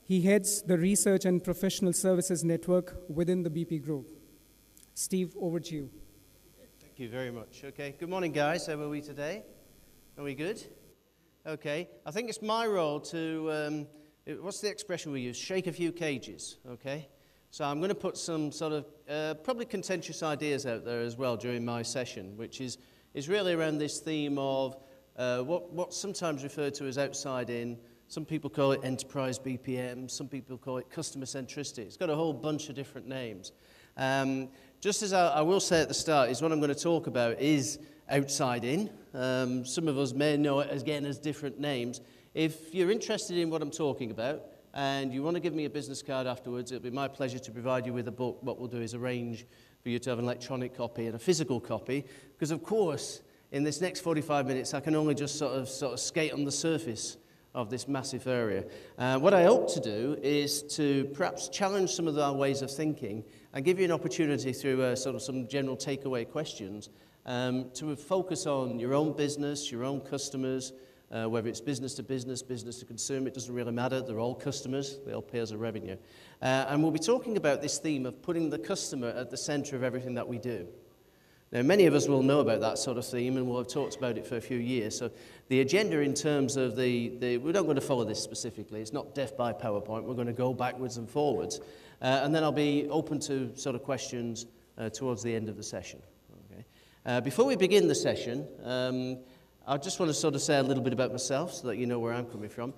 He heads the Research and Professional Services Network within the BP Group. Steve, over to you. Thank you very much. Okay, good morning, guys. How are we today? Are we good? Okay, I think it's my role to, what's the expression we use? Shake a few cages, okay? So I'm going to put some sort of probably contentious ideas out there as well during my session, which is really around this theme of what's sometimes referred to as outside in. Some people call it enterprise BPM, some people call it customer centricity. It's got a whole bunch of different names. Just as I will say at the start, is what I'm going to talk about is outside in. Some of us may know it again as different names. If you're interested in what I'm talking about and you want to give me a business card afterwards, it'll be my pleasure to provide you with a book. What we'll do is arrange for you to have an electronic copy and a physical copy, because of course in this next 45 minutes I can only just sort of skate on the surface of this massive area. What I hope to do is to perhaps challenge some of our ways of thinking and give you an opportunity through sort of some general takeaway questions to focus on your own business, your own customers, whether it's business to business, business to consumer, it doesn't really matter. They're all customers. They all pay us a revenue. And we'll be talking about this theme of putting the customer at the center of everything that we do. Now, many of us will know about that sort of theme, and we'll have talked about it for a few years. So the agenda in terms of we're not going to follow this specifically. It's not death by PowerPoint. We're going to go backwards and forwards. And then I'll be open to sort of questions towards the end of the session. Okay. Before we begin the session, I just want to sort of say a little bit about myself so that you know where I'm coming from.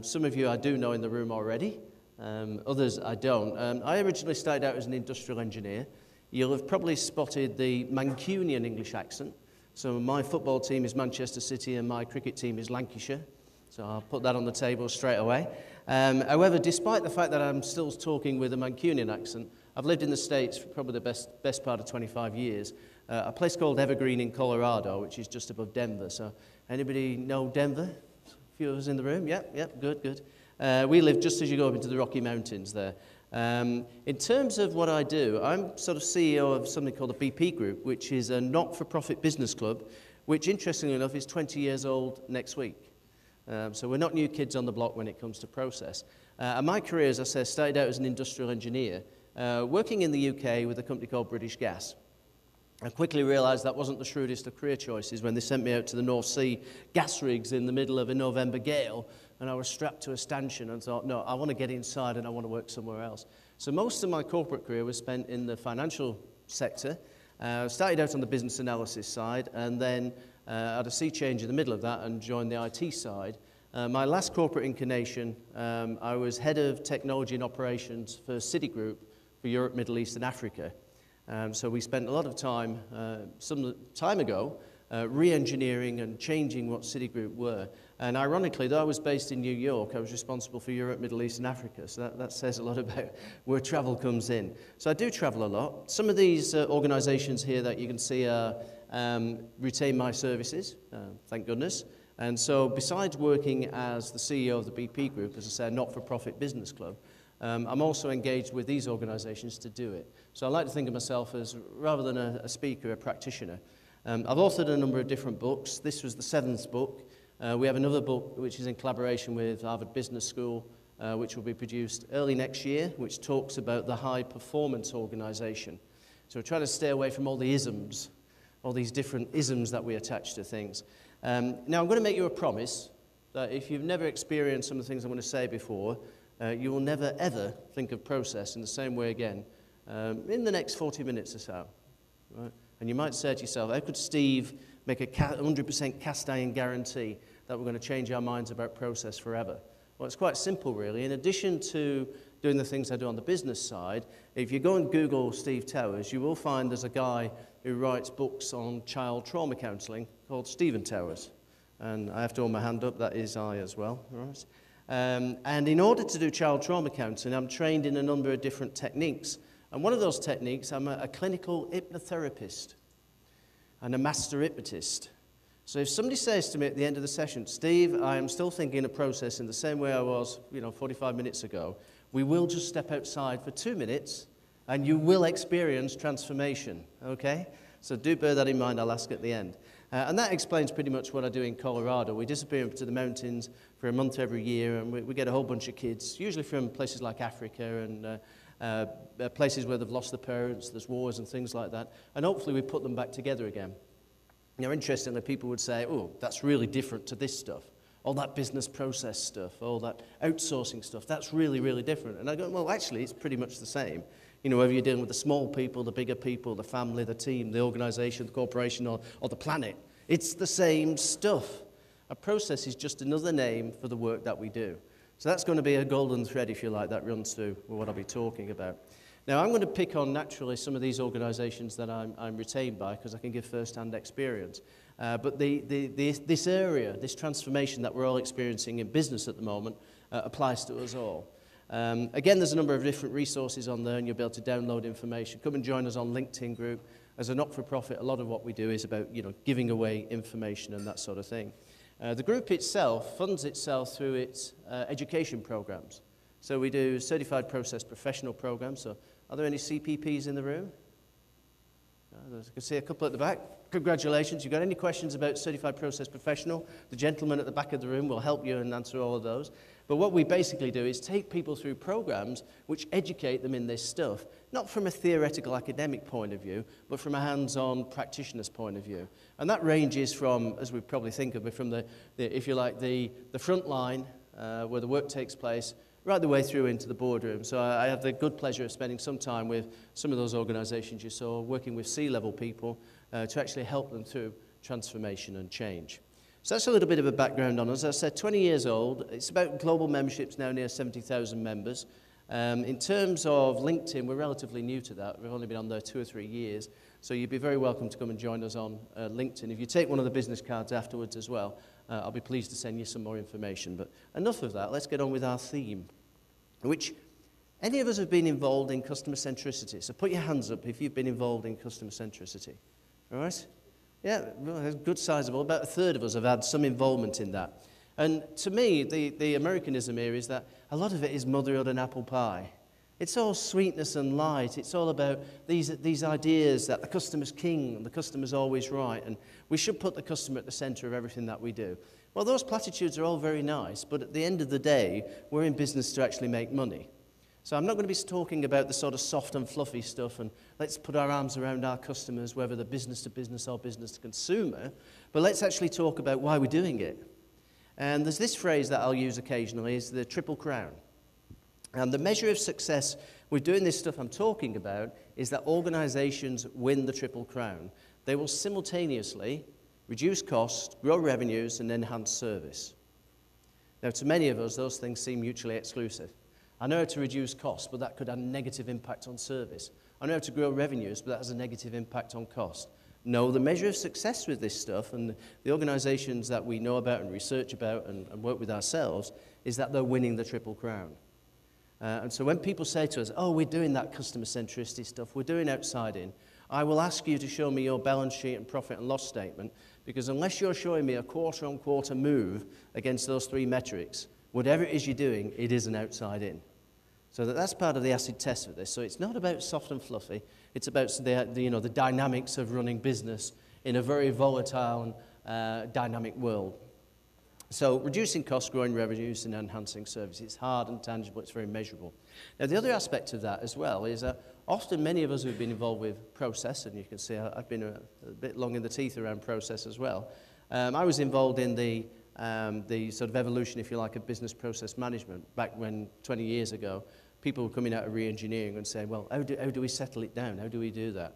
Some of you I do know in the room already. Others I don't. I originally started out as an industrial engineer. You'll have probably spotted the Mancunian English accent. So my football team is Manchester City and my cricket team is Lancashire. So I'll put that on the table straight away. However, despite the fact that I'm still talking with a Mancunian accent, I've lived in the States for probably the best part of 25 years. A place called Evergreen in Colorado, which is just above Denver. So anybody know Denver? A few of us in the room? Yep, good. We live just as you go up into the Rocky Mountains there. In terms of what I do, I'm sort of CEO of something called the BP Group, which is a not-for-profit business club, which interestingly enough is 20 years old next week. So we're not new kids on the block when it comes to process. And my career, as I said, started out as an industrial engineer, working in the UK with a company called British Gas. I quickly realised that wasn't the shrewdest of career choices when they sent me out to the North Sea gas rigs in the middle of a November gale, and I was strapped to a stanchion and thought, no, I want to get inside and I want to work somewhere else. So most of my corporate career was spent in the financial sector. Started out on the business analysis side, and then had a sea change in the middle of that and joined the IT side. My last corporate incarnation, I was head of technology and operations for Citigroup for Europe, Middle East and Africa. So we spent a lot of time, some time ago, re-engineering and changing what Citigroup were. And ironically, though I was based in New York, I was responsible for Europe, Middle East and Africa. So that says a lot about where travel comes in. So I do travel a lot. Some of these organizations here that you can see retain my services, thank goodness. And so besides working as the CEO of the BP Group, as I say, a not-for-profit business club, I'm also engaged with these organizations to do it. So I like to think of myself as, rather than a speaker, a practitioner. I've authored a number of different books. This was the 7th book. We have another book which is in collaboration with Harvard Business School, which will be produced early next year, which talks about the high-performance organization. So we're trying to stay away from all the isms, all these different isms that we attach to things. Now, I'm going to make you a promise that if you've never experienced some of the things I'm going to say before, you will never, ever think of process in the same way again in the next 40 minutes or so. Right? And you might say to yourself, how could Steve make a 100% cast iron guarantee that we're going to change our minds about process forever? Well, it's quite simple, really. In addition to doing the things I do on the business side, if you go and Google Steve Towers, you will find there's a guy who writes books on child trauma counselling called Stephen Towers. And I have to hold my hand up, that is I as well. Right? And in order to do child trauma counselling, I'm trained in a number of different techniques. And one of those techniques, I'm a clinical hypnotherapist and a master hypnotist. So if somebody says to me at the end of the session, Steve, I am still thinking of process in the same way I was, 45 minutes ago, we will just step outside for 2 minutes and you will experience transformation, okay? So do bear that in mind, I'll ask at the end. And that explains pretty much what I do in Colorado. We disappear into the mountains for a month every year, and we get a whole bunch of kids, usually from places like Africa and places where they've lost their parents, there's wars and things like that, and hopefully we put them back together again. Now, interestingly, people would say, oh, that's really different to this stuff. All that business process stuff, all that outsourcing stuff, that's really, really different. And I go, well, actually, it's pretty much the same. You know, whether you're dealing with the small people, the bigger people, the family, the team, the organization, the corporation, or the planet, it's the same stuff. A process is just another name for the work that we do. So that's going to be a golden thread, if you like, that runs through what I'll be talking about. Now, I'm going to pick on, naturally, some of these organizations that I'm retained by, because I can give first-hand experience. But this area, this transformation that we're all experiencing in business at the moment, applies to us all. Again, there's a number of different resources on there, and you'll be able to download information. Come and join us on LinkedIn group. As a not-for-profit, a lot of what we do is about, you know, giving away information and that sort of thing. The group itself funds itself through its education programs. So we do Certified Process Professional programs. So are there any CPPs in the room? I can see a couple at the back. Congratulations. You've got any questions about Certified Process Professional? The gentleman at the back of the room will help you and answer all of those. But what we basically do is take people through programs which educate them in this stuff, not from a theoretical academic point of view, but from a hands-on practitioner's point of view. And that ranges from, as we probably think of it, from if you like, the front line where the work takes place, right the way through into the boardroom. So I have the good pleasure of spending some time with some of those organizations you saw, working with C-level people to actually help them through transformation and change. So that's a little bit of a background on us. As I said, 20 years old. It's about global memberships now, near 70,000 members. In terms of LinkedIn, we're relatively new to that. We've only been on there 2 or 3 years. So you'd be very welcome to come and join us on LinkedIn. If you take one of the business cards afterwards as well, I'll be pleased to send you some more information. But enough of that. Let's get on with our theme, which any of us have been involved in customer centricity. So put your hands up if you've been involved in customer centricity. All right? Yeah, well, good sizable. About a third of us have had some involvement in that. And to me, the Americanism here is that a lot of it is motherhood and apple pie. It's all sweetness and light. It's all about these ideas that the customer's king and the customer's always right, and we should put the customer at the center of everything that we do. Well, those platitudes are all very nice, but at the end of the day, we're in business to actually make money. So I'm not going to be talking about the sort of soft and fluffy stuff and let's put our arms around our customers, whether they're business to business or business to consumer, but let's actually talk about why we're doing it. And there's this phrase that I'll use occasionally, is the triple crown. And the measure of success with doing this stuff I'm talking about is that organizations win the triple crown. They will simultaneously reduce costs, grow revenues, and enhance service. Now, to many of us, those things seem mutually exclusive. I know how to reduce costs, but that could have a negative impact on service. I know how to grow revenues, but that has a negative impact on cost. No, the measure of success with this stuff, and the organizations that we know about and research about and work with ourselves, is that they're winning the triple crown. And so when people say to us, oh, we're doing that customer centricity stuff, we're doing outside in, I will ask you to show me your balance sheet and profit and loss statement, because unless you're showing me a quarter-on-quarter move against those 3 metrics, whatever it is you're doing, it isn't outside in. So that's part of the acid test for this. So it's not about soft and fluffy. It's about the dynamics of running business in a very volatile and dynamic world. So reducing costs, growing revenues, and enhancing service. It's hard and tangible. It's very measurable. Now, the other aspect of that as well is often many of us who've been involved with process, and you can see I've been a bit long in the teeth around process as well. I was involved in the sort of evolution, if you like, of business process management back when 20 years ago. People were coming out of re-engineering and saying, well, how do we settle it down? How do we do that?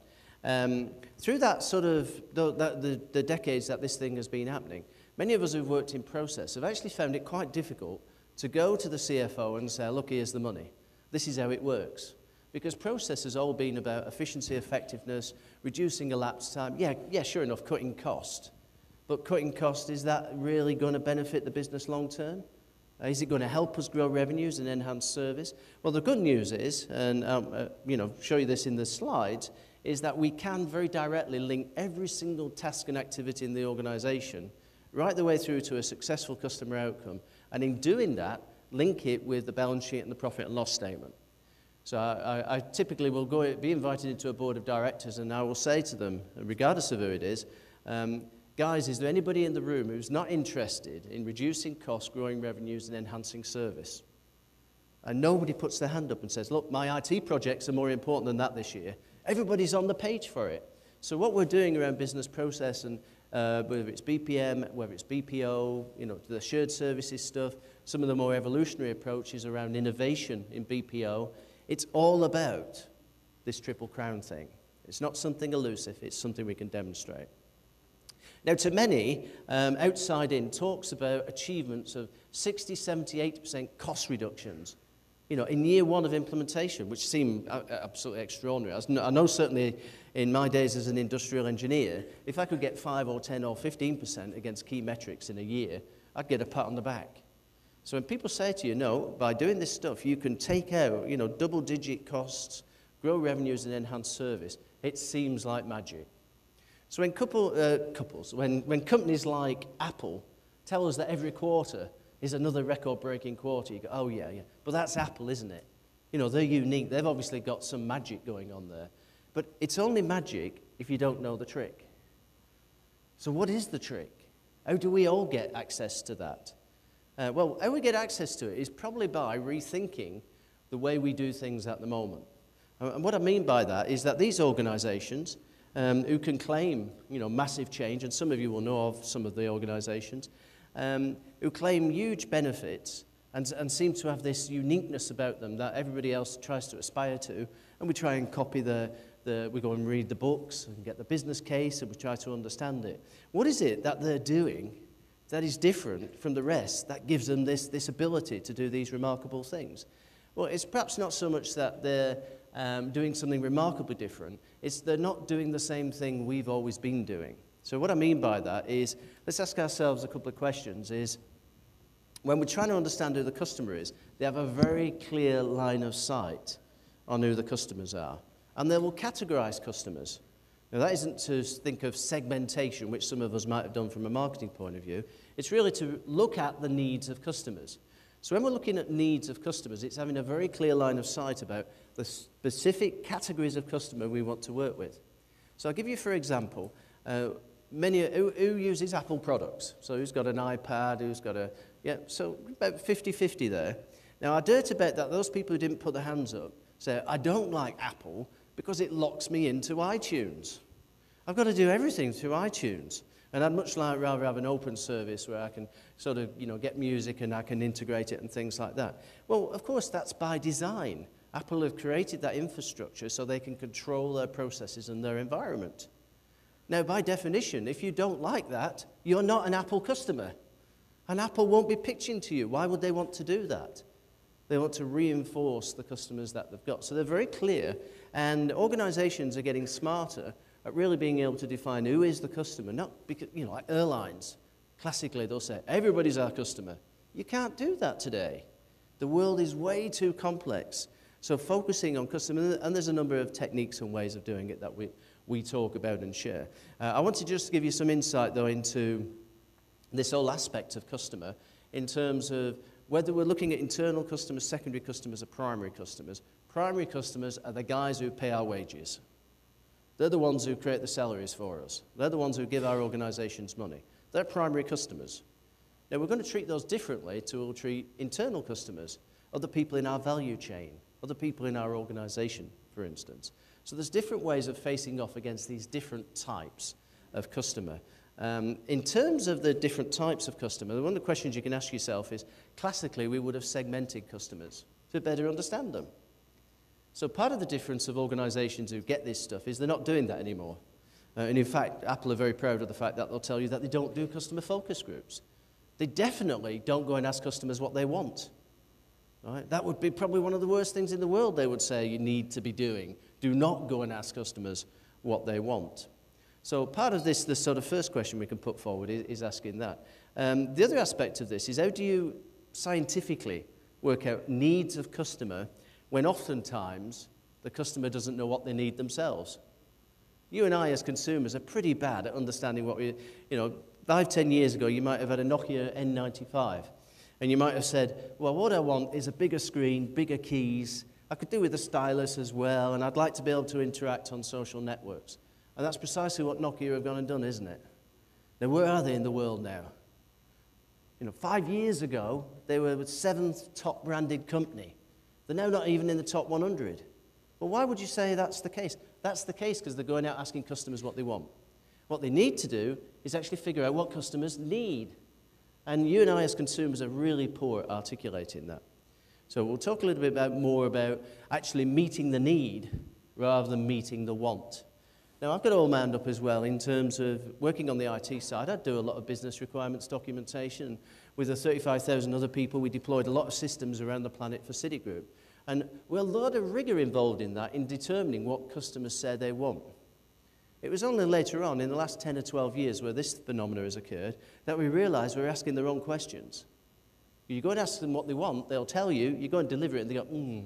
Through that sort of, the decades that this thing has been happening, many of us who've worked in process have actually found it quite difficult to go to the CFO and say, look, here's the money. This is how it works. Because process has all been about efficiency, effectiveness, reducing elapsed time. Yeah, sure enough, cutting cost. But cutting cost, is that really going to benefit the business long term? Is it going to help us grow revenues and enhance service? Well, the good news is, and show you this in the slides, is that we can very directly link every single task and activity in the organization right the way through to a successful customer outcome. And in doing that, link it with the balance sheet and the profit and loss statement. So I typically will be invited into a board of directors, and I will say to them, regardless of who it is, Guys, is there anybody in the room who's not interested in reducing costs, growing revenues, and enhancing service? And nobody puts their hand up and says, look, my IT projects are more important than that this year. Everybody's on the page for it. So what we're doing around business process, and whether it's BPM, whether it's BPO, the shared services stuff, some of the more evolutionary approaches around innovation in BPO, it's all about this triple crown thing. It's not something elusive, it's something we can demonstrate. Now, to many, outside in talks about achievements of 60, 70, 80% cost reductions, in year one of implementation, which seem absolutely extraordinary. I know certainly in my days as an industrial engineer, if I could get 5 or 10 or 15% against key metrics in a year, I'd get a pat on the back. So when people say to you, no, by doing this stuff, you can take out, double-digit costs, grow revenues and enhance service, it seems like magic. So when when companies like Apple tell us that every quarter is another record-breaking quarter, you go, oh yeah, but that's Apple, isn't it? They're unique. They've obviously got some magic going on there. But it's only magic if you don't know the trick. So what is the trick? How do we all get access to that? Well, how we get access to it is probably by rethinking the way we do things at the moment. And what I mean by that is that these organizations who can claim, massive change, and some of you will know of some of the organizations, who claim huge benefits and seem to have this uniqueness about them that everybody else tries to aspire to, and we try and copy we go and read the books and get the business case, and we try to understand it. What is it that they're doing that is different from the rest that gives them this ability to do these remarkable things? Well, it's perhaps not so much that they're doing something remarkably different, it's they're not doing the same thing we've always been doing. So what I mean by that is, let's ask ourselves a couple of questions, is when we're trying to understand who the customer is, they have a very clear line of sight on who the customers are. And they will categorize customers. Now, that isn't to think of segmentation, which some of us might have done from a marketing point of view. It's really to look at the needs of customers. So when we're looking at needs of customers, it's having a very clear line of sight about the specific categories of customer we want to work with. So I'll give you, for example, who uses Apple products? So who's got an iPad, who's got so about 50-50 there. Now, I dare to bet that those people who didn't put their hands up say, I don't like Apple because it locks me into iTunes. I've got to do everything through iTunes. And I'd much rather have an open service where I can sort of, get music and I can integrate it and things like that. Well, of course, that's by design. Apple have created that infrastructure so they can control their processes and their environment. Now, by definition, if you don't like that, you're not an Apple customer. And Apple won't be pitching to you. Why would they want to do that? They want to reinforce the customers that they've got. So they're very clear, and organizations are getting smarter at really being able to define who is the customer. Not because, like airlines, classically they'll say, everybody's our customer. You can't do that today. The world is way too complex. So focusing on customer, and there's a number of techniques and ways of doing it that we talk about and share. I want to just give you some insight, though, into this whole aspect of customer in terms of whether we're looking at internal customers, secondary customers, or primary customers. Primary customers are the guys who pay our wages. They're the ones who create the salaries for us. They're the ones who give our organizations money. They're primary customers. Now, we're going to treat those differently to we'll treat internal customers, other people in our value chain, other people in our organization, for instance. So there's different ways of facing off against these different types of customer. In terms of the different types of customer, one of the questions you can ask yourself is, classically, we would have segmented customers to better understand them. So part of the difference of organizations who get this stuff is they're not doing that anymore. And in fact, Apple are very proud of the fact that they'll tell you that they don't do customer focus groups. They definitely don't go and ask customers what they want. Right? That would be probably one of the worst things in the world they would say you need to be doing. Do not go and ask customers what they want. So part of this, the sort of first question we can put forward is asking that. The other aspect of this is, how do you scientifically work out needs of customer when oftentimes the customer doesn't know what they need themselves? You and I as consumers are pretty bad at understanding what 5-10 years ago you might have had a Nokia N95 and you might have said, well, what I want is a bigger screen, bigger keys, I could do with a stylus as well, and I'd like to be able to interact on social networks. And that's precisely what Nokia have gone and done, isn't it? Now, where are they in the world now? 5 years ago, they were the 7th top branded company. They're now not even in the top 100. Well, why would you say that's the case? That's the case because they're going out asking customers what they want. What they need to do is actually figure out what customers need. And you and I as consumers are really poor at articulating that. So we'll talk a little bit more about actually meeting the need rather than meeting the want. Now, I've got all manned up as well in terms of working on the IT side. I do a lot of business requirements documentation. With the 35,000 other people, we deployed a lot of systems around the planet for Citigroup. And we're a lot of rigor involved in that, in determining what customers say they want. It was only later on, in the last 10 or 12 years, where this phenomena has occurred, that we realized we're asking the wrong questions. You go and ask them what they want, they'll tell you, you go and deliver it, and they go,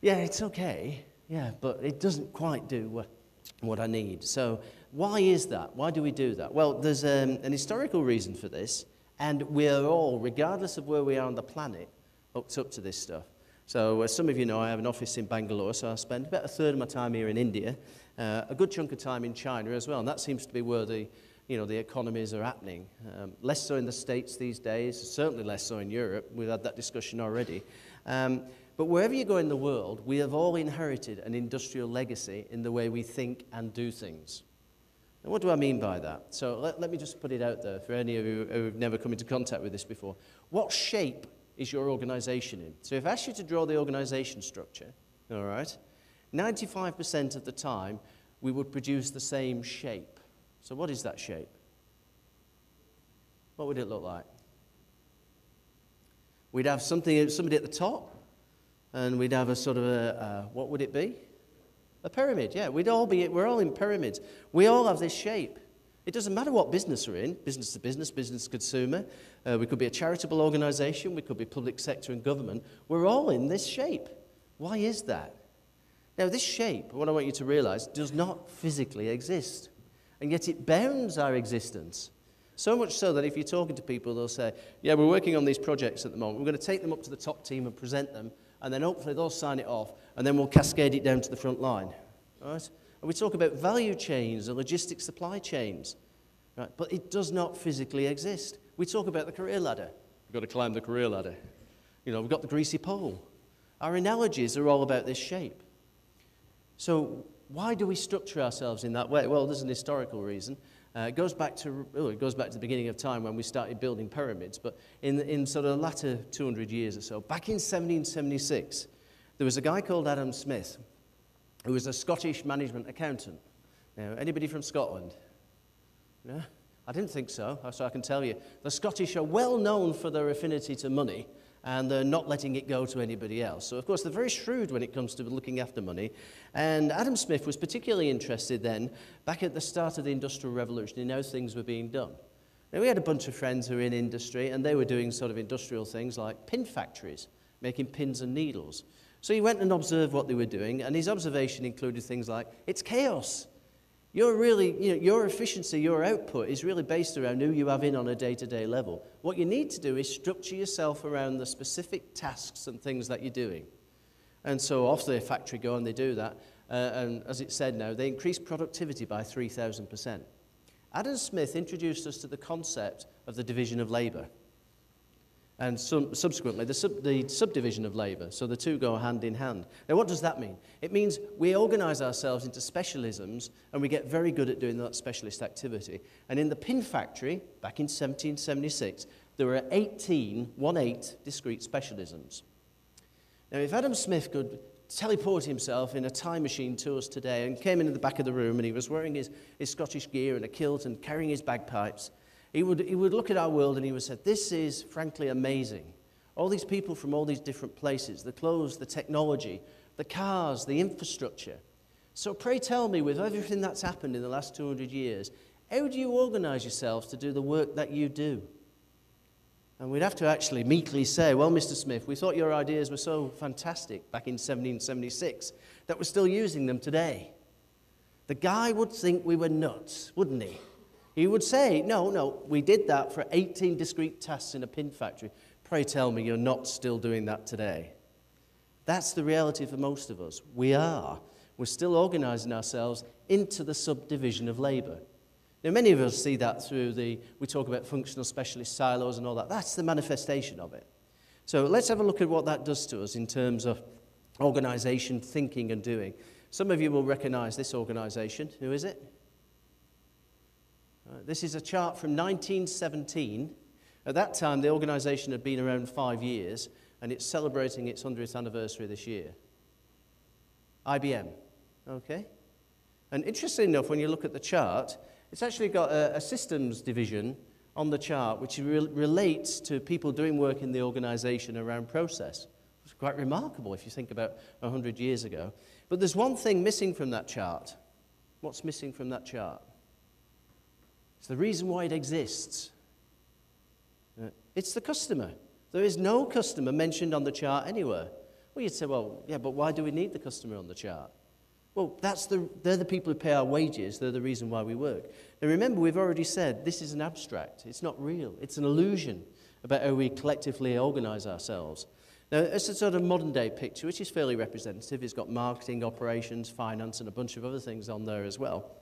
yeah, it's okay, yeah, but it doesn't quite do what I need. So why is that? Why do we do that? Well, there's an historical reason for this, and we're all, regardless of where we are on the planet, hooked up to this stuff. So as some of you know, I have an office in Bangalore, so I spend about a third of my time here in India, a good chunk of time in China as well, and that seems to be where the economies are happening. Less so in the States these days, certainly less so in Europe. We've had that discussion already. But wherever you go in the world, we have all inherited an industrial legacy in the way we think and do things. And what do I mean by that? So let me just put it out there for any of you who have never come into contact with this before. What shape is your organization in? So if I ask you to draw the organization structure, all right, 95% of the time we would produce the same shape. So what is that shape? What would it look like? We'd have somebody at the top, and we'd have a sort of what would it be? A pyramid, yeah. We're all in pyramids. We all have this shape. It doesn't matter what business we're in, business to business, business to consumer. We could be a charitable organization, we could be public sector and government. We're all in this shape. Why is that? Now, this shape, what I want you to realize, does not physically exist. And yet it bounds our existence. So much so that if you're talking to people, they'll say, yeah, we're working on these projects at the moment. We're going to take them up to the top team and present them, and then hopefully they'll sign it off, and then we'll cascade it down to the front line. Right? And we talk about value chains and logistics supply chains, right? But it does not physically exist. We talk about the career ladder. We've got to climb the career ladder. We've got the greasy pole. Our analogies are all about this shape. So why do we structure ourselves in that way? Well, there's an historical reason. It goes back to the beginning of time when we started building pyramids, but in sort of the latter 200 years or so, back in 1776, there was a guy called Adam Smith, who was a Scottish management accountant. Now, anybody from Scotland? No? I didn't think so, so I can tell you. The Scottish are well known for their affinity to money, and they're not letting it go to anybody else. So, of course, they're very shrewd when it comes to looking after money. And Adam Smith was particularly interested then, back at the start of the Industrial Revolution, in how things were being done. Now, we had a bunch of friends who were in industry, and they were doing sort of industrial things like pin factories, making pins and needles. So he went and observed what they were doing, and his observation included things like, it's chaos. Your efficiency, your output is really based around who you have in on a day-to-day level. What you need to do is structure yourself around the specific tasks and things that you're doing. And so off the factory go and they do that. And as it said now, they increase productivity by 3,000%. Adam Smith introduced us to the concept of the division of labor. And subsequently, the subdivision of labour. So the two go hand in hand. Now, what does that mean? It means we organise ourselves into specialisms, and we get very good at doing that specialist activity. And in the pin factory, back in 1776, there were 18 discrete specialisms. Now, if Adam Smith could teleport himself in a time machine to us today and came into the back of the room, and he was wearing his Scottish gear and a kilt and carrying his bagpipes, He would look at our world and he would say, this is frankly amazing. All these people from all these different places, the clothes, the technology, the cars, the infrastructure. So pray tell me, with everything that's happened in the last 200 years, how do you organize yourselves to do the work that you do? And we'd have to actually meekly say, well, Mr. Smith, we thought your ideas were so fantastic back in 1776 that we're still using them today. The guy would think we were nuts, wouldn't he? He would say, no, we did that for 18 discrete tasks in a pin factory. Pray tell me you're not still doing that today. That's the reality for most of us. We're still organizing ourselves into the subdivision of labor. Now, many of us see that through we talk about functional specialist silos and all that. That's the manifestation of it. So let's have a look at what that does to us in terms of organization, thinking, and doing. Some of you will recognize this organization. Who is it? This is a chart from 1917. At that time, the organization had been around 5 years, and it's celebrating its 100th anniversary this year. IBM, okay? And interestingly enough, when you look at the chart, it's actually got a systems division on the chart which relates to people doing work in the organization around process. It's quite remarkable if you think about 100 years ago. But there's one thing missing from that chart. What's missing from that chart? It's the reason why it exists. It's the customer. There is no customer mentioned on the chart anywhere. Well, you'd say, well, yeah, but why do we need the customer on the chart? Well, they're the people who pay our wages. They're the reason why we work. Now, remember, we've already said this is an abstract. It's not real. It's an illusion about how we collectively organize ourselves. Now, it's a sort of modern-day picture, which is fairly representative. It's got marketing, operations, finance, and a bunch of other things on there as well.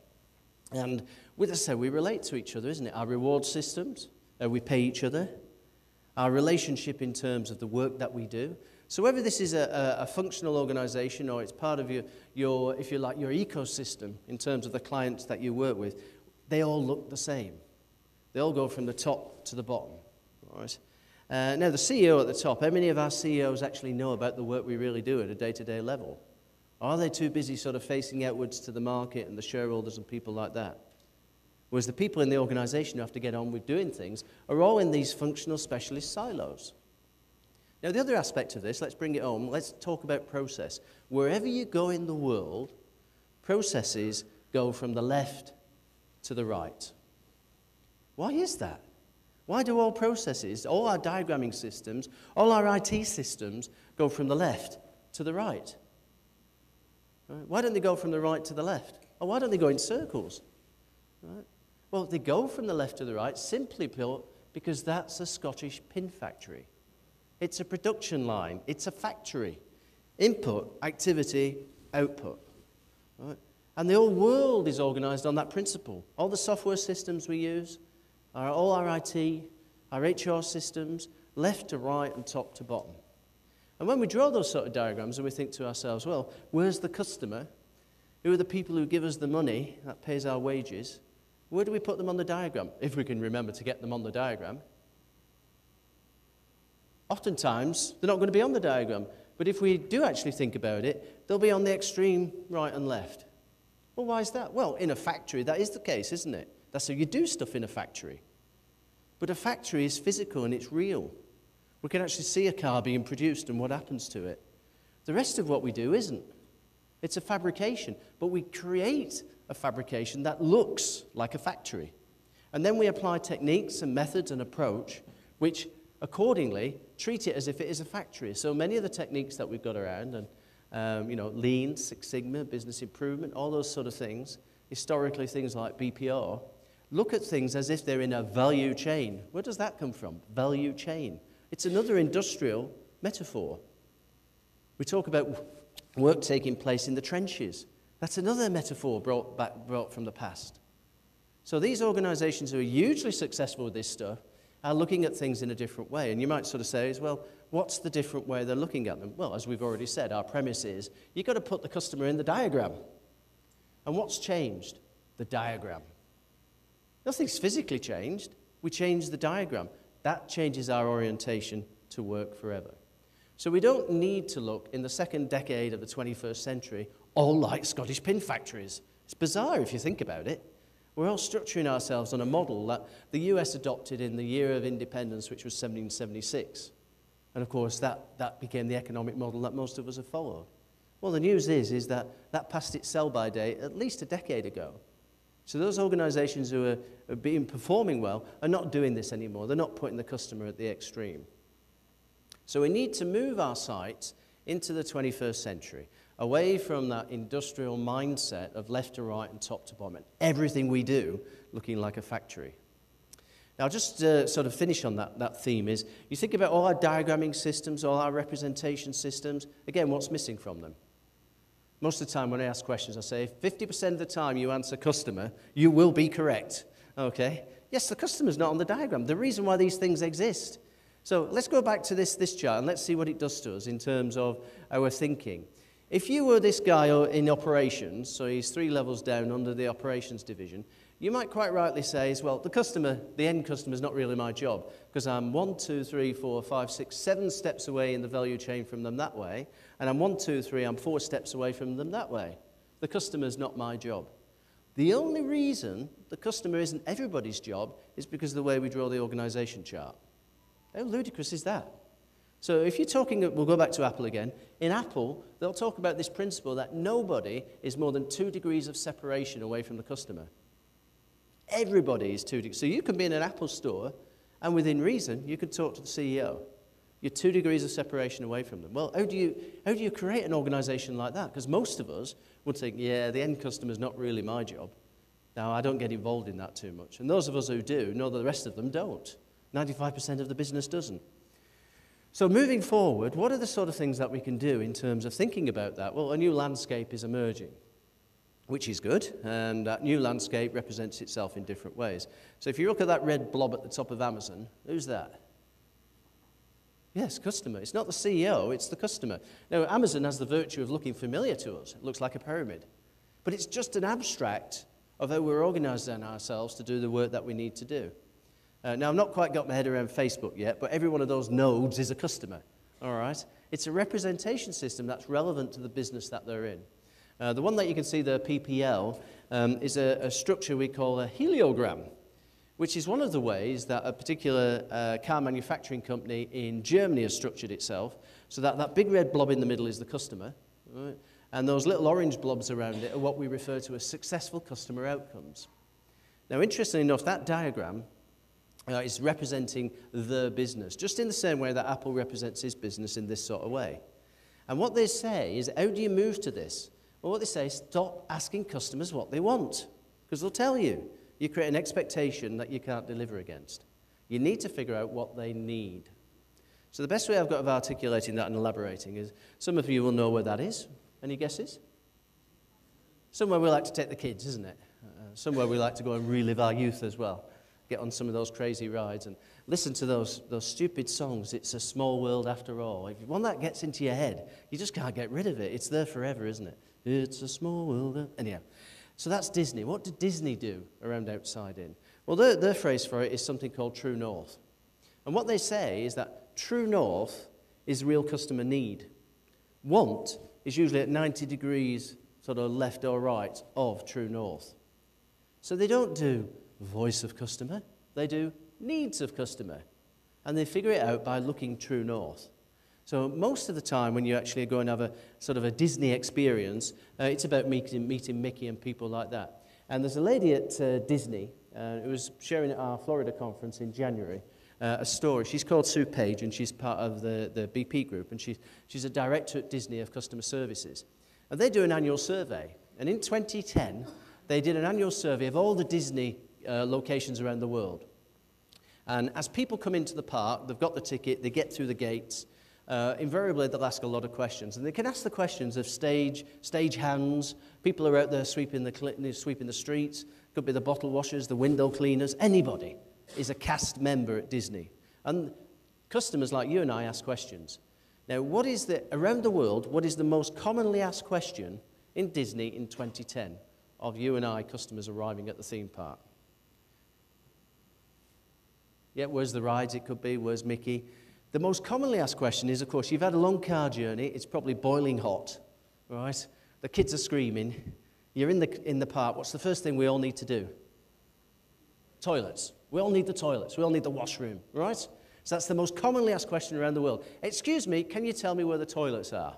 And with us, we relate to each other, isn't it? Our reward systems, we pay each other. Our relationship in terms of the work that we do. So whether this is a functional organization or it's part of your, if you like, your ecosystem in terms of the clients that you work with, they all look the same. They all go from the top to the bottom. All right? Now, the CEO at the top, how many of our CEOs actually know about the work we really do at a day-to-day level? Are they too busy sort of facing outwards to the market and the shareholders and people like that? Whereas the people in the organization who have to get on with doing things are all in these functional specialist silos. Now, the other aspect of this, let's bring it home, let's talk about process. Wherever you go in the world, processes go from the left to the right. Why is that? Why do all processes, all our diagramming systems, all our IT systems go from the left to the right? Why don't they go from the right to the left? Or why don't they go in circles? Right? Well, they go from the left to the right simply put because that's a Scottish pin factory. It's a production line. It's a factory. Input, activity, output. Right? And the whole world is organized on that principle. All the software systems we use, all our IT, our HR systems, left to right and top to bottom. And when we draw those sort of diagrams and we think to ourselves, well, where's the customer? Who are the people who give us the money that pays our wages? Where do we put them on the diagram? If we can remember to get them on the diagram. Oftentimes, they're not going to be on the diagram. But if we do actually think about it, they'll be on the extreme right and left. Well, why is that? Well, in a factory, that is the case, isn't it? That's how you do stuff in a factory. But a factory is physical and it's real. We can actually see a car being produced and what happens to it. The rest of what we do isn't. It's a fabrication. But we create a fabrication that looks like a factory. And then we apply techniques and methods and approach which accordingly treat it as if it is a factory. So many of the techniques that we've got around, and Lean, Six Sigma, business improvement, all those sort of things, historically things like BPO, look at things as if they're in a value chain. Where does that come from? Value chain. It's another industrial metaphor. We talk about work taking place in the trenches. That's another metaphor brought from the past. So these organizations who are hugely successful with this stuff are looking at things in a different way. And you might sort of say, well, what's the different way they're looking at them? Well, as we've already said, our premise is you've got to put the customer in the diagram. And what's changed? The diagram. Nothing's physically changed. We change the diagram. That changes our orientation to work forever. So we don't need to look in the second decade of the 21st century all like Scottish pin factories. It's bizarre if you think about it. We're all structuring ourselves on a model that the US adopted in the year of independence, which was 1776. And of course, that became the economic model that most of us have followed. Well, the news is that passed its sell-by date at least a decade ago. So those organizations who are performing well are not doing this anymore. They're not putting the customer at the extreme. So we need to move our sights into the 21st century, away from that industrial mindset of left to right and top to bottom, and everything we do looking like a factory. Now, just to sort of finish on that theme is, you think about all our diagramming systems, all our representation systems, again, what's missing from them? Most of the time when I ask questions, I say, 50% of the time you answer customer, you will be correct. Okay? Yes, the customer's not on the diagram. The reason why these things exist. So let's go back to this chart and let's see what it does to us in terms of our thinking. If you were this guy in operations, so he's 3 levels down under the operations division, you might quite rightly say, well, the end customer is not really my job because I'm 1, 2, 3, 4, 5, 6, 7 steps away in the value chain from them that way, and I'm 1, 2, 3, I'm 4 steps away from them that way. The customer's not my job. The only reason the customer isn't everybody's job is because of the way we draw the organization chart. How ludicrous is that? So if you're talking, we'll go back to Apple again. In Apple, they'll talk about this principle that nobody is more than 2 degrees of separation away from the customer. Everybody is 2 degrees. So you can be in an Apple store, and within reason, you could talk to the CEO. You're 2 degrees of separation away from them. Well, how do you create an organization like that? Because most of us would think, yeah, the end customer's not really my job. Now, I don't get involved in that too much. And those of us who do know that the rest of them don't. 95% of the business doesn't. So moving forward, what are the sort of things that we can do in terms of thinking about that? Well, a new landscape is emerging, which is good, and that new landscape represents itself in different ways. So if you look at that red blob at the top of Amazon, who's that? Yes, customer. It's not the CEO, it's the customer. Now, Amazon has the virtue of looking familiar to us. It looks like a pyramid. But it's just an abstract of how we're organizing ourselves to do the work that we need to do. Now, I've not quite got my head around Facebook yet, but every one of those nodes is a customer, all right? It's a representation system that's relevant to the business that they're in. The one that you can see there, PPL, is a structure we call a heliogram, which is one of the ways that a particular car manufacturing company in Germany has structured itself, so that that big red blob in the middle is the customer, right? And those little orange blobs around it are what we refer to as successful customer outcomes. Now, interestingly enough, that diagram is representing the business, just in the same way that Apple represents his business in this sort of way. And what they say is, how do you move to this? Well, what they say is, stop asking customers what they want, because they'll tell you. You create an expectation that you can't deliver against. You need to figure out what they need. So the best way I've got of articulating that and elaborating is, some of you will know where that is. Any guesses? Somewhere we like to take the kids, isn't it? Somewhere we like to go and relive our youth as well. Get on some of those crazy rides and listen to those stupid songs. It's a small world after all. If one that gets into your head, you just can't get rid of it. It's there forever, isn't it? It's a small world. Anyhow, so that's Disney. What did Disney do around outside in? Well, their phrase for it is something called True North. And what they say is that True North is real customer need. Want is usually at 90 degrees sort of left or right of True North. So they don't do voice of customer, they do needs of customer. And they figure it out by looking True North. So most of the time when you actually go and have a sort of a Disney experience, it's about meeting Mickey and people like that. And there's a lady at Disney who was sharing at our Florida conference in January a story. She's called Sue Page, and she's part of the BP group, and she's a director at Disney of customer services. And they do an annual survey. And in 2010, they did an annual survey of all the Disney locations around the world. And as people come into the park, they've got the ticket, they get through the gates, invariably they'll ask a lot of questions. And they can ask the questions of stage hands, people are out there sweeping the streets, could be the bottle washers, the window cleaners, anybody is a cast member at Disney. And customers like you and I ask questions. Now, around the world, what is the most commonly asked question in Disney in 2010 of you and I customers arriving at the theme park? Yeah, where's the rides? It could be, where's Mickey? The most commonly asked question is, of course, you've had a long car journey. It's probably boiling hot, right? The kids are screaming. You're in the park. What's the first thing we all need to do? Toilets. We all need the toilets. We all need the washroom, right? So that's the most commonly asked question around the world. Excuse me, can you tell me where the toilets are?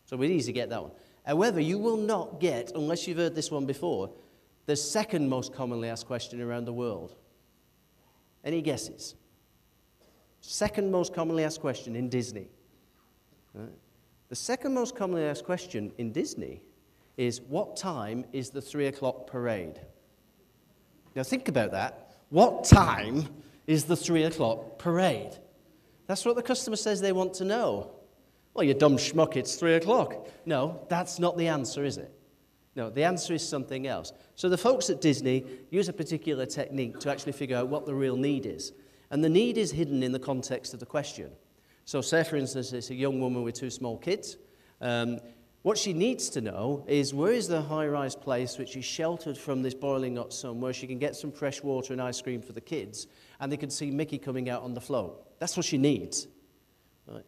So we'd easily get that one. However, you will not get, unless you've heard this one before, the second most commonly asked question around the world. Any guesses? Second most commonly asked question in Disney. Right. The second most commonly asked question in Disney is, what time is the 3 o'clock parade? Now think about that. What time is the 3 o'clock parade? That's what the customer says they want to know. Well, you dumb schmuck, it's 3 o'clock. No, that's not the answer, is it? No, the answer is something else. So the folks at Disney use a particular technique to actually figure out what the real need is. And the need is hidden in the context of the question. So say, for instance, it's a young woman with 2 small kids. What she needs to know is where is the high-rise place which is sheltered from this boiling hot sun, where she can get some fresh water and ice cream for the kids, and they can see Mickey coming out on the float. That's what she needs. Right?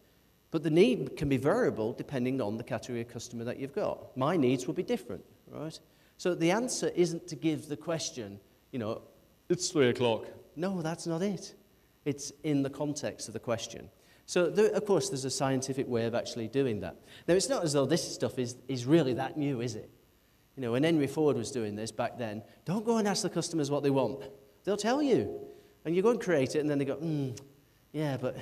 But the need can be variable depending on the category of customer that you've got. My needs will be different, right? So the answer isn't to give the question, it's 3 o'clock. No, that's not it. It's in the context of the question. So, of course, there's a scientific way of actually doing that. Now, it's not as though this stuff is really that new, is it? When Henry Ford was doing this back then, don't go and ask the customers what they want. They'll tell you. And you go and create it, and then they go, yeah, but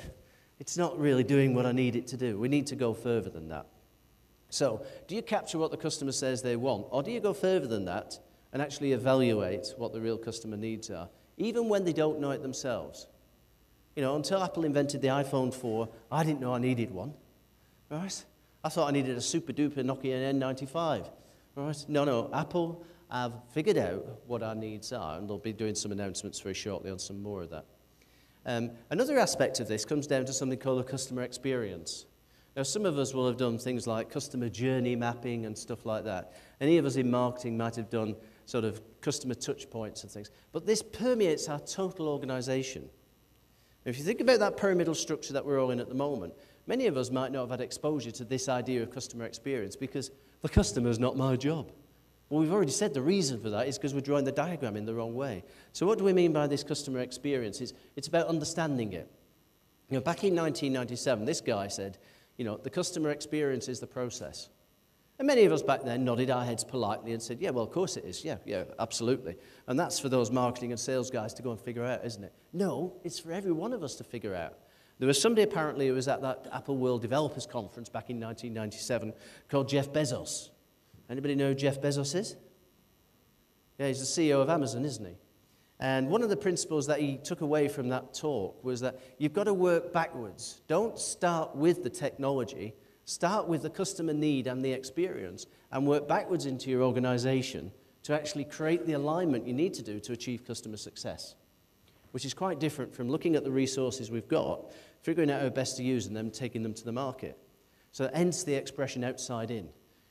it's not really doing what I need it to do. We need to go further than that. So, do you capture what the customer says they want, or do you go further than that and actually evaluate what the real customer needs are, even when they don't know it themselves? Until Apple invented the iPhone 4, I didn't know I needed one, right? I thought I needed a super-duper Nokia N95, right? No, Apple have figured out what our needs are, and they'll be doing some announcements very shortly on some more of that. Another aspect of this comes down to something called a customer experience. Now, some of us will have done things like customer journey mapping and stuff like that. Any of us in marketing might have done sort of customer touch points and things. But this permeates our total organization. If you think about that pyramidal structure that we're all in at the moment, many of us might not have had exposure to this idea of customer experience because the customer is not my job. Well, we've already said the reason for that is because we're drawing the diagram in the wrong way. So what do we mean by this customer experience? It's about understanding it. Back in 1997, this guy said, the customer experience is the process. And many of us back then nodded our heads politely and said, yeah, well, of course it is. Yeah, absolutely. And that's for those marketing and sales guys to go and figure out, isn't it? No, it's for every one of us to figure out. There was somebody apparently who was at that Apple World Developers Conference back in 1997 called Jeff Bezos. Anybody know who Jeff Bezos is? Yeah, he's the CEO of Amazon, isn't he? And one of the principles that he took away from that talk was that you've got to work backwards. Don't start with the technology. Start with the customer need and the experience and work backwards into your organization to actually create the alignment you need to do to achieve customer success, which is quite different from looking at the resources we've got, figuring out how best to use them, and taking them to the market. So hence the expression outside in.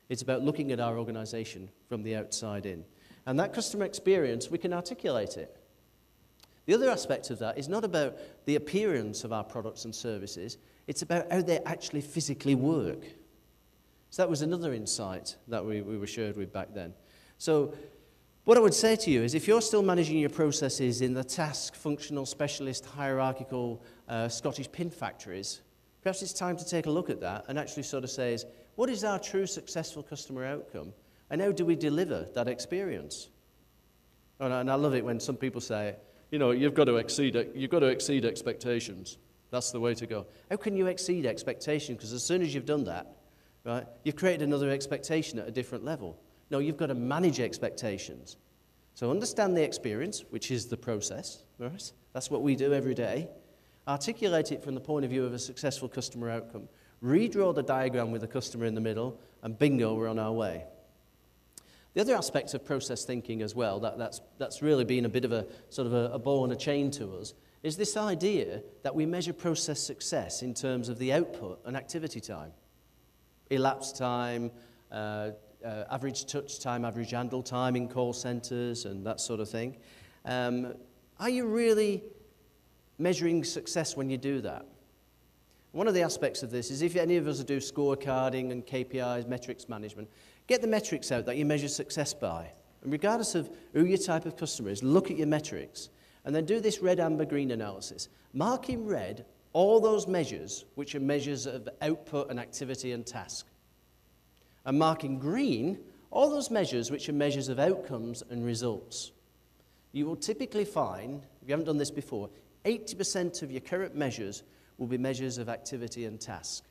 It's about looking at our organization from the outside in. And that customer experience, we can articulate it. The other aspect of that is not about the appearance of our products and services, it's about how they actually physically work. So that was another insight that we were shared with back then. So what I would say to you is if you're still managing your processes in the task, functional, specialist, hierarchical Scottish pin factories, perhaps it's time to take a look at that and actually sort of say, what is our true successful customer outcome and how do we deliver that experience? And I love it when some people say, you've got to exceed expectations. That's the way to go. How can you exceed expectation? Because as soon as you've done that, right, you've created another expectation at a different level. No, you've got to manage expectations. So understand the experience, which is the process, right? That's what we do every day. Articulate it from the point of view of a successful customer outcome. Redraw the diagram with the customer in the middle, and bingo, we're on our way. The other aspect of process thinking as well, that's really been a bit of a sort of a ball and a chain to us, is this idea that we measure process success in terms of the output and activity time. Elapsed time, average touch time, average handle time in call centers and that sort of thing. Are you really measuring success when you do that? One of the aspects of this is if any of us do scorecarding and KPIs, metrics management, get the metrics out that you measure success by. And regardless of who your type of customer is, look at your metrics. And then do this red, amber, green analysis. Mark in red all those measures which are measures of output and activity and task. And mark in green all those measures which are measures of outcomes and results. You will typically find, if you haven't done this before, 80% of your current measures will be measures of activity and task.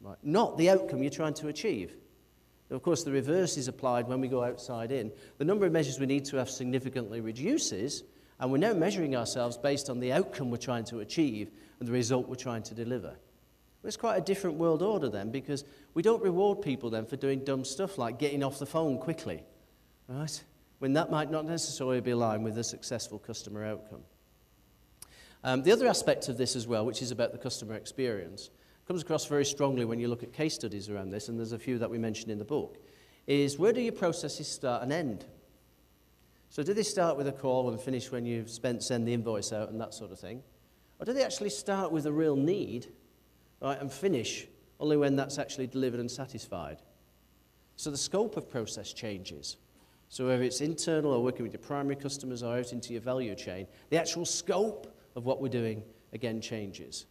Right? Not the outcome you're trying to achieve. Now, of course, the reverse is applied when we go outside in. The number of measures we need to have significantly reduces, and we're now measuring ourselves based on the outcome we're trying to achieve and the result we're trying to deliver. But it's quite a different world order then, because we don't reward people then for doing dumb stuff like getting off the phone quickly, right? When that might not necessarily be aligned with a successful customer outcome. The other aspect of this as well, which is about the customer experience, comes across very strongly when you look at case studies around this, and there's a few that we mentioned in the book, is where do your processes start and end? So do they start with a call and finish when you've send the invoice out and that sort of thing? Or do they actually start with a real need, right, and finish only when that's actually delivered and satisfied? So the scope of process changes. So whether it's internal or working with your primary customers or out into your value chain, the actual scope of what we're doing, again, changes.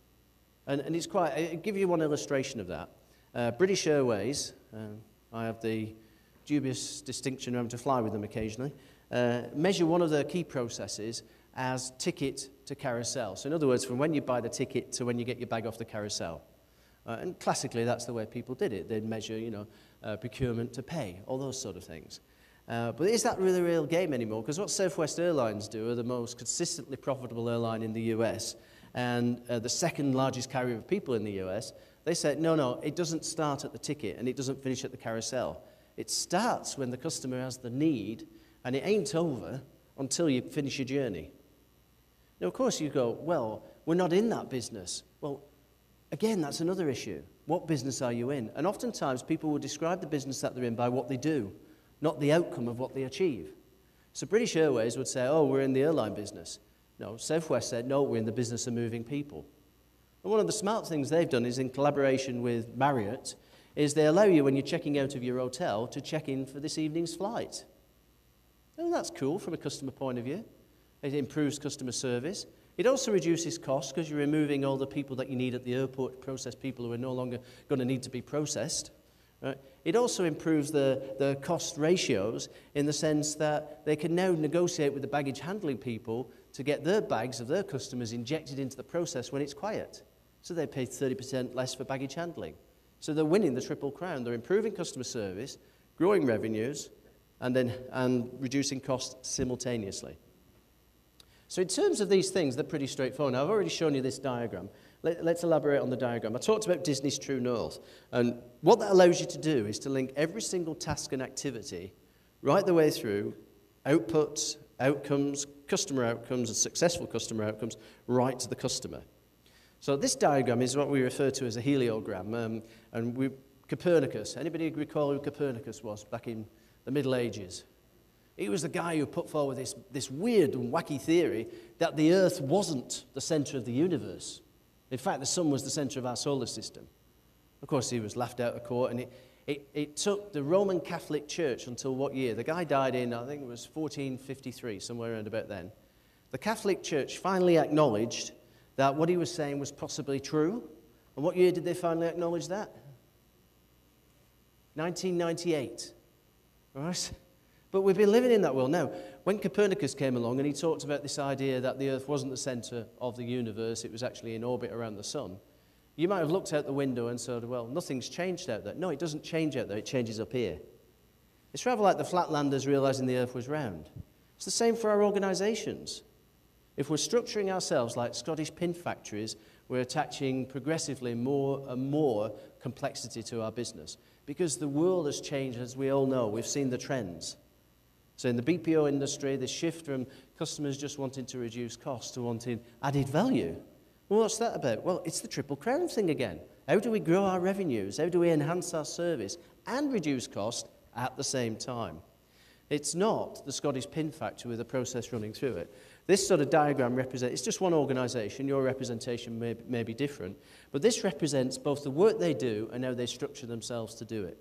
And it's quite, I'll give you one illustration of that. British Airways, I have the dubious distinction of having to fly with them occasionally, measure one of their key processes as ticket to carousel. So in other words, from when you buy the ticket to when you get your bag off the carousel. And classically, that's the way people did it. They'd measure, procurement to pay, all those sort of things. But is that really a real game anymore? Because what Southwest Airlines do are the most consistently profitable airline in the US and the second largest carrier of people in the US. They said, no, it doesn't start at the ticket and it doesn't finish at the carousel. It starts when the customer has the need and it ain't over until you finish your journey. Now, of course, you go, well, we're not in that business. Well, again, that's another issue. What business are you in? And oftentimes, people will describe the business that they're in by what they do, not the outcome of what they achieve. So British Airways would say, oh, we're in the airline business. No, Southwest said, no, we're in the business of moving people. And one of the smart things they've done is in collaboration with Marriott, is they allow you, when you're checking out of your hotel, to check in for this evening's flight. Oh, that's cool from a customer point of view. It improves customer service. It also reduces costs because you're removing all the people that you need at the airport to process people who are no longer going to need to be processed. Right? It also improves the cost ratios in the sense that they can now negotiate with the baggage handling people to get their bags of their customers injected into the process when it's quiet. So they pay 30% less for baggage handling. So they're winning the Triple Crown. They're improving customer service, growing revenues, and reducing costs simultaneously. So in terms of these things, they're pretty straightforward. Now, I've already shown you this diagram. Let's elaborate on the diagram. I talked about Disney's True North. And what that allows you to do is to link every single task and activity right the way through, outputs, outcomes, customer outcomes, and successful customer outcomes, right to the customer. So this diagram is what we refer to as a heliogram. Copernicus, anybody recall who Copernicus was back in the Middle Ages? He was the guy who put forward this weird and wacky theory that the Earth wasn't the center of the universe. In fact, the sun was the center of our solar system. Of course, he was laughed out of court, and it took the Roman Catholic Church until what year? The guy died in, I think it was 1453, somewhere around about then. The Catholic Church finally acknowledged that what he was saying was possibly true. And what year did they finally acknowledge that? 1998. All right? But we've been living in that world. Now, when Copernicus came along and he talked about this idea that the Earth wasn't the center of the universe, it was actually in orbit around the sun, you might have looked out the window and said, well, nothing's changed out there. No, it doesn't change out there, it changes up here. It's rather like the Flatlanders realizing the Earth was round. It's the same for our organizations. If we're structuring ourselves like Scottish pin factories, we're attaching progressively more and more complexity to our business. Because the world has changed, as we all know. We've seen the trends. So in the BPO industry, the shift from customers just wanting to reduce costs to wanting added value. Well, what's that about? Well, it's the Triple Crown thing again. How do we grow our revenues? How do we enhance our service and reduce cost at the same time? It's not the Scottish pin factory with a process running through it. This sort of diagram represents, it's just one organization, your representation may be different, but this represents both the work they do and how they structure themselves to do it.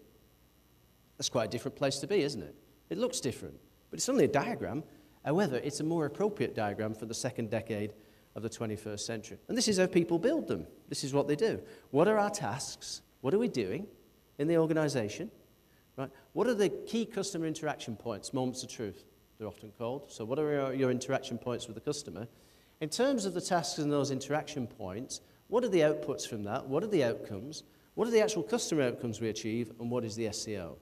That's quite a different place to be, isn't it? It looks different, but it's only a diagram. However, it's a more appropriate diagram for the second decade of the 21st century. And this is how people build them. This is what they do. What are our tasks? What are we doing in the organization? Right? What are the key customer interaction points, moments of truth, they're often called. So what are your interaction points with the customer? In terms of the tasks and those interaction points, what are the outputs from that? What are the outcomes? What are the actual customer outcomes we achieve? And what is the SCO?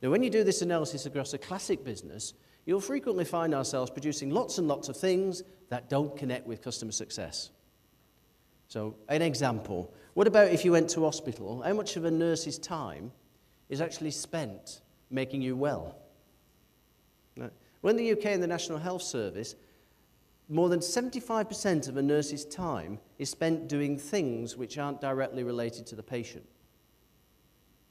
Now, when you do this analysis across a classic business, you'll frequently find ourselves producing lots and lots of things that don't connect with customer success. So, an example. What about if you went to hospital? How much of a nurse's time is actually spent making you well? Right. Well, in the UK in the National Health Service, more than 75% of a nurse's time is spent doing things which aren't directly related to the patient.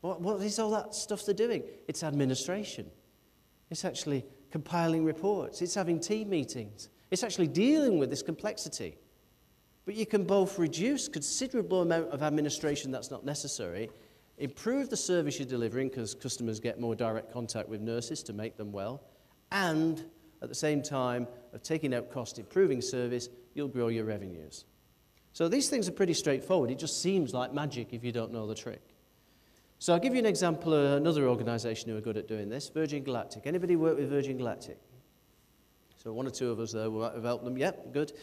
What is all that stuff they're doing? It's administration. It's actually compiling reports. It's having team meetings. It's actually dealing with this complexity. But you can both reduce considerable amount of administration that's not necessary, improve the service you're delivering because customers get more direct contact with nurses to make them well, and at the same time of taking out cost, improving service, you'll grow your revenues. So these things are pretty straightforward. It just seems like magic if you don't know the trick. So I'll give you an example of another organisation who are good at doing this, Virgin Galactic. Anybody work with Virgin Galactic? So one or two of us there will have helped them. Yep, good.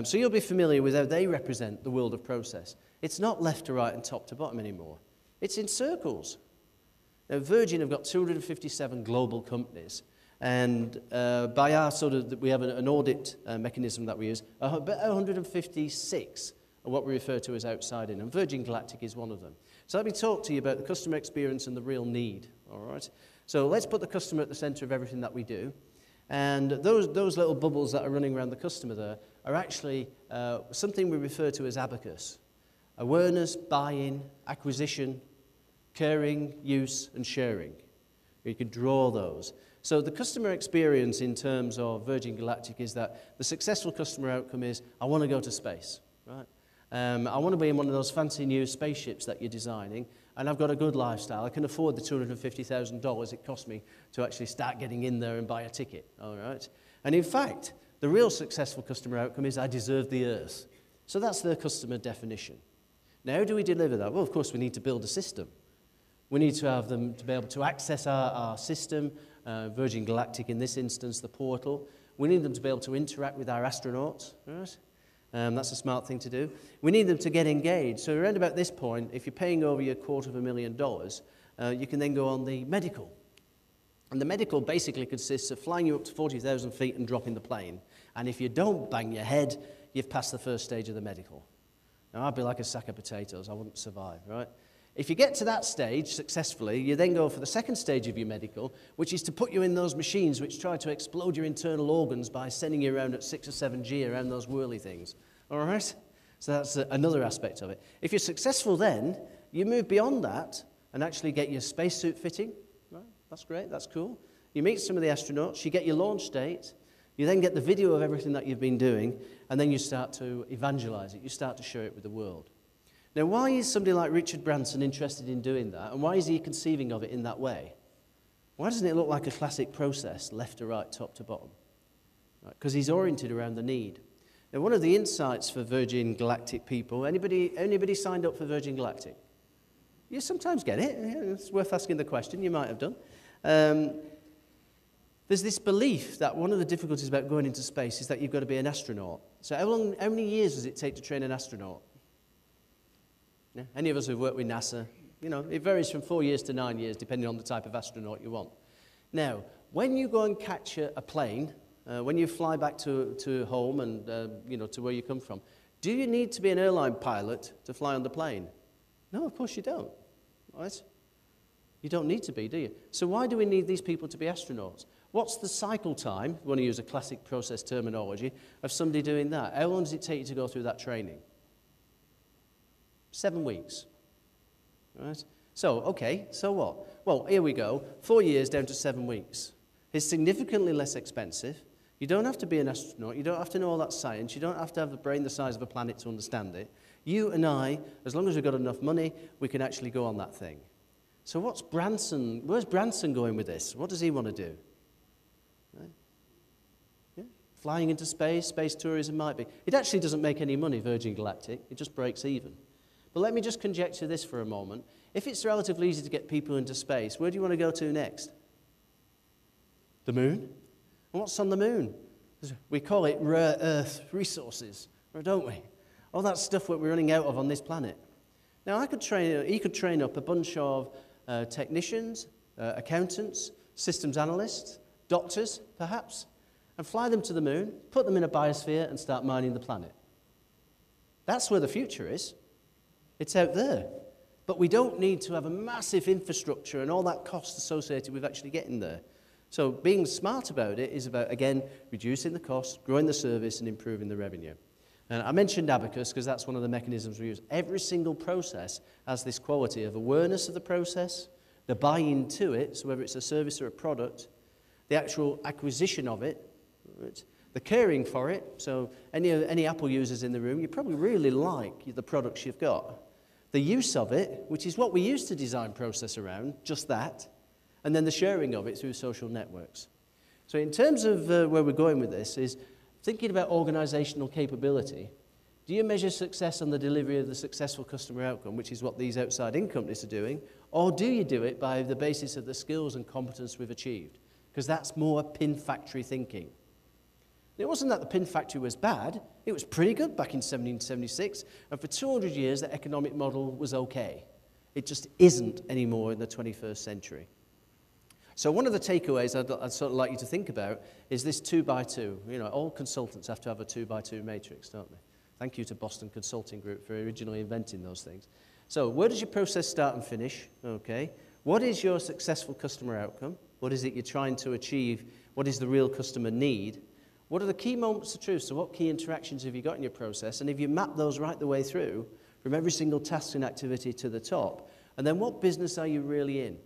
So you'll be familiar with how they represent the world of process. It's not left to right and top to bottom anymore. It's in circles. Now, Virgin have got 257 global companies. And by our we have an audit mechanism that we use, about 156 are what we refer to as outside in, and Virgin Galactic is one of them. So let me talk to you about the customer experience and the real need, all right? So let's put the customer at the center of everything that we do. And those little bubbles that are running around the customer there are actually something we refer to as abacus. Awareness, buy-in, acquisition, caring, use, and sharing. You can draw those. So the customer experience in terms of Virgin Galactic is that the successful customer outcome is, I want to go to space, right? I want to be in one of those fancy new spaceships that you're designing, and I've got a good lifestyle. I can afford the $250,000 it cost me to actually start getting in there and buy a ticket, all right? And in fact, the real successful customer outcome is, I deserve the Earth. So that's their customer definition. Now, how do we deliver that? Well, of course, we need to build a system. We need to have them to be able to access our system, Virgin Galactic in this instance, the portal. We need them to be able to interact with our astronauts, right? That's a smart thing to do. We need them to get engaged. So around about this point, if you're paying over your $250,000, you can then go on the medical. And the medical basically consists of flying you up to 40,000 feet and dropping the plane. And if you don't bang your head, you've passed the first stage of the medical. Now, I'd be like a sack of potatoes. I wouldn't survive, right? If you get to that stage successfully, you then go for the second stage of your medical, which is to put you in those machines which try to explode your internal organs by sending you around at 6 or 7 G around those whirly things. All right? So that's another aspect of it. If you're successful then, you move beyond that and actually get your spacesuit fitting. Right? That's great. That's cool. You meet some of the astronauts. You get your launch date. You then get the video of everything that you've been doing, and then you start to evangelize it. You start to share it with the world. Now, why is somebody like Richard Branson interested in doing that, and why is he conceiving of it in that way? Why doesn't it look like a classic process, left to right, top to bottom? Because he's oriented around the need. Now, one of the insights for Virgin Galactic people, anybody signed up for Virgin Galactic? You sometimes get it. It's worth asking the question. You might have done. There's this belief that one of the difficulties about going into space is that you've got to be an astronaut. So how many years does it take to train an astronaut? Yeah. Any of us who've worked with NASA, you know, it varies from 4 years to 9 years, depending on the type of astronaut you want. Now, when you go and catch a plane, when you fly back to home and, you know, to where you come from, do you need to be an airline pilot to fly on the plane? No, of course you don't, right? You don't need to be, do you? So why do we need these people to be astronauts? What's the cycle time, if you want to use a classic process terminology, of somebody doing that? How long does it take you to go through that training? 7 weeks, right? So, okay, so what? Well, here we go, 4 years down to 7 weeks. It's significantly less expensive. You don't have to be an astronaut. You don't have to know all that science. You don't have to have a brain the size of a planet to understand it. You and I, as long as we've got enough money, we can actually go on that thing. So where's Branson going with this? What does he want to do? Right? Yeah. Flying into space, space tourism might be. It actually doesn't make any money, Virgin Galactic. It just breaks even. But let me just conjecture this for a moment. If it's relatively easy to get people into space, where do you want to go to next? The moon? And what's on the moon? We call it rare earth resources, don't we? All that stuff that we're running out of on this planet. Now, he could train up a bunch of technicians, accountants, systems analysts, doctors, perhaps, and fly them to the moon, put them in a biosphere, and start mining the planet. That's where the future is. It's out there. But we don't need to have a massive infrastructure and all that cost associated with actually getting there. So being smart about it is about, again, reducing the cost, growing the service, and improving the revenue. And I mentioned Abacus because that's one of the mechanisms we use. Every single process has this quality of awareness of the process, the buy-in to it, so whether it's a service or a product, the actual acquisition of it, right, the caring for it. So any Apple users in the room, you probably really like the products you've got. The use of it, which is what we used to design process around, just that, and then the sharing of it through social networks. So in terms of where we're going with this is thinking about organizational capability. Do you measure success on the delivery of the successful customer outcome, which is what these outside-in companies are doing, or do you do it by the basis of the skills and competence we've achieved? Because that's more pin factory thinking. It wasn't that the pin factory was bad. It was pretty good back in 1776, and for 200 years the economic model was okay. It just isn't anymore in the 21st century. So one of the takeaways I'd sort of like you to think about is this 2x2. You know, all consultants have to have a 2x2 matrix, don't they? Thank you to Boston Consulting Group for originally inventing those things. So where does your process start and finish? Okay. What is your successful customer outcome? What is it you're trying to achieve? What is the real customer need? What are the key moments of truth? So what key interactions have you got in your process? And if you map those right the way through, from every single task and activity to the top, and then what business are you really in?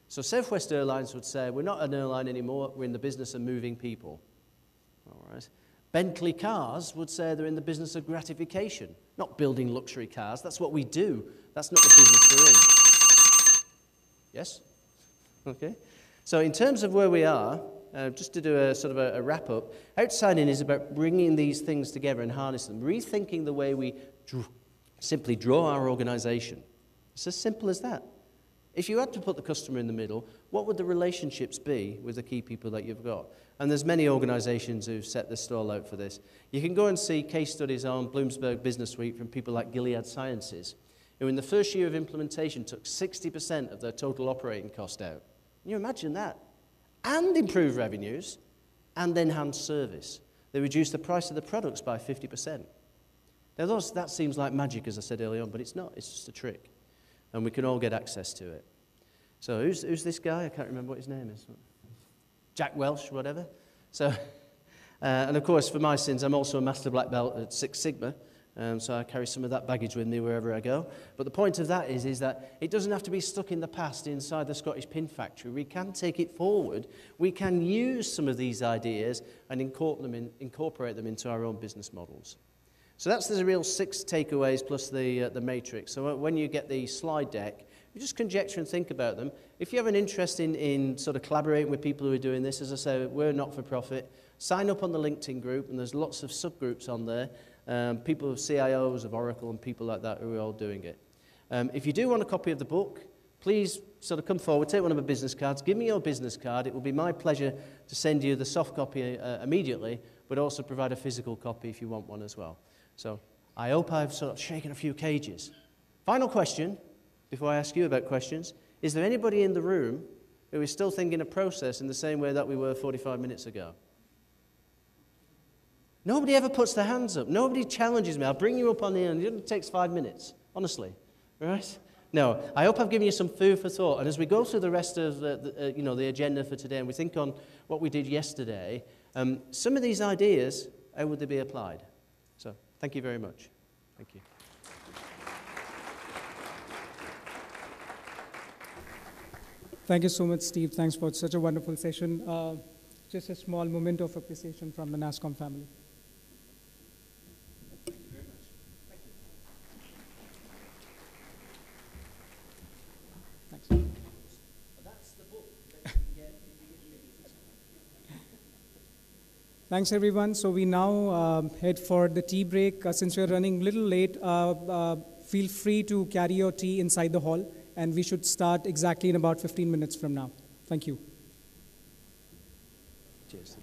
So Southwest Airlines would say, we're not an airline anymore, we're in the business of moving people. All right. Bentley Cars would say they're in the business of gratification, not building luxury cars. That's what we do. That's not the business we're in. Yes? Okay. So in terms of where we are, just to do a sort of a wrap-up, outside in is about bringing these things together and harness them, rethinking the way we simply draw our organization. It's as simple as that. If you had to put the customer in the middle, what would the relationships be with the key people that you've got? And there's many organizations who've set the stall out for this. You can go and see case studies on Bloomsburg Business Suite from people like Gillead Sciences, who in the first year of implementation took 60% of their total operating cost out. Can you imagine that? And improve revenues and enhance service. They reduced the price of the products by 50%. Now that seems like magic, as I said earlier on, but it's not. It's just a trick. And we can all get access to it. So who's this guy? I can't remember what his name is. Jack Welch, whatever. So, and of course, for my sins, I'm also a Master Black Belt at Six Sigma. So I carry some of that baggage with me wherever I go. But the point of that is that it doesn't have to be stuck in the past inside the Scottish pin factory. We can take it forward. We can use some of these ideas and incorporate them into our own business models. So that's the real 6 takeaways plus the matrix. So when you get the slide deck, you just conjecture and think about them. If you have an interest in sort of collaborating with people who are doing this, as I say, we're not-for-profit, sign up on the LinkedIn group, and there's lots of subgroups on there. People of CIOs of Oracle and people like that who are all doing it. If you do want a copy of the book, please sort of come forward, take one of my business cards, give me your business card. It will be my pleasure to send you the soft copy immediately, but also provide a physical copy if you want one as well. So I hope I've sort of shaken a few cages. Final question, before I ask you about questions, is there anybody in the room who is still thinking of process in the same way that we were 45 minutes ago? Nobody ever puts their hands up. Nobody challenges me. I'll bring you up on the end. It takes 5 minutes, honestly, right? No, I hope I've given you some food for thought. And as we go through the rest of the agenda for today, and we think on what we did yesterday, some of these ideas, how would they be applied? So thank you very much. Thank you. Thank you so much, Steve. Thanks for such a wonderful session. Just a small moment of appreciation from the NASSCOM family. Thanks, everyone. So we now head for the tea break. Since we're running a little late, feel free to carry your tea inside the hall, and we should start exactly in about 15 minutes from now. Thank you. Cheers.